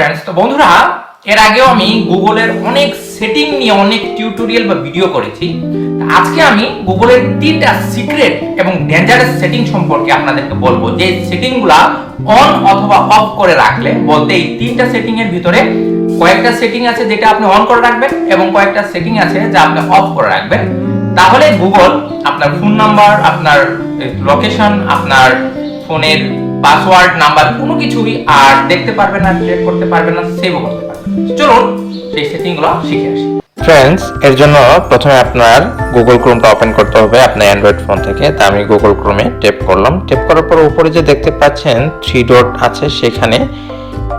Friends, তো বন্ধুরা এর আগেও আমি গুগলের অনেক সেটিং নিয়ে অনেক টিউটোরিয়াল বা ভিডিও করেছি। আজকে আমি গুগলের 3টা সিক্রেট এবং ডেঞ্জারাস সেটিং সম্পর্কে আপনাদেরকে বলবো, যে সেটিংগুলো অন অথবা অফ করে রাখলে, বলতে এই 3টা সেটিং এর ভিতরে কয়েকটা সেটিং আছে যেটা আপনি অন করে রাখবেন এবং কয়েকটা সেটিং আছে যা আপনি অফ করে রাখবেন। তাহলে গুগল আপনার ফোন নাম্বার, আপনার লোকেশন, আপনার ফোনের পাসওয়ার্ড নাম্বার কোনো কিছুই আর দেখতে পারবেন না, ট্র্যাক করতে পারবেন না, সেভও করতে পারবেন। চলুন সেই সেটিংগুলো শিখে আসি। ফ্রেন্ডস, এর জন্য প্রথমে আপনার গুগল ক্রোমটা ওপেন করতে হবে আপনার অ্যান্ড্রয়েড ফোন থেকে। তা আমি গুগল ক্রোমে ট্যাপ করলাম। ট্যাপ করার পর উপরে যে দেখতে পাচ্ছেন 3 ডট আছে, সেখানে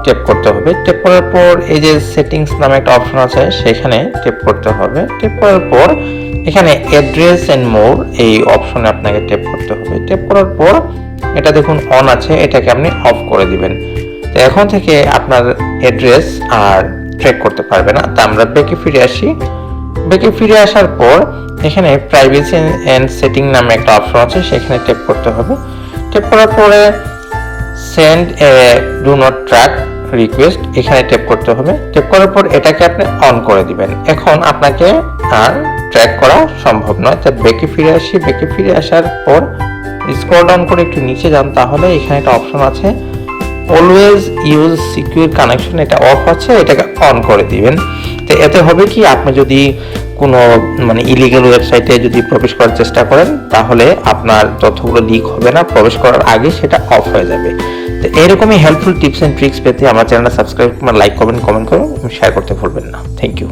ট্যাপ করতে হবে। ট্যাপ করার পর এই যে সেটিংস নামে একটা অপশন আছে, সেখানে ট্যাপ করতে হবে। ট্যাপ করার পর এখানে অ্যাড্রেস এন্ড মোর এই অপশনে আপনাকে ট্যাপ করতে হবে। ট্যাপ করার পর এটা দেখুন অন আছে, এটাকে আপনি অফ করে দিবেন। তো এখন থেকে আপনার অ্যাড্রেস আর ট্র্যাক করতে পারবে না। তা আমরা ব্যাকে ফিরে আসি। ব্যাকে ফিরে আসার পর এখানে প্রাইভেসি এন্ড সেটিং নামে একটা অপশন আছে, সেখানে ট্যাপ করতে হবে। ট্যাপ করার পরে send A do not track request, এখানে ট্যাপ করতে হবে। ট্যাপ করার পর এটাকে আপনি অন করে দিবেন। এখন আপনাকে আর ট্র্যাক করা সম্ভব নয়। তাই ব্যাকে ফিরে আসি। ব্যাকে ফিরে আসার পর স্ক্রল ডাউন করে একটু নিচে যান, তাহলে এখানে একটা অপশন আছে অলওয়েজ ইউজ সিকিউর কানেকশন, এটা অফ আছে, এটাকে অন করে দিবেন। তো এতে হবে কি, আপনি যদি কোনো ইলিগাল ওয়েবসাইটে যদি প্রবেশ করার চেষ্টা করেন, তাহলে আপনার তথ্যগুলো লিক হবে না, প্রবেশ করার আগে সেটা অফ হয়ে যাবে। তো এরকমই হেল্পফুল টিপস এন্ড ট্রিক্স পেতে আমার চ্যানেলটা সাবস্ক্রাইব করুন, লাইক করবেন, কমেন্ট করুন, শেয়ার করতে ভুলবেন না। Thank you.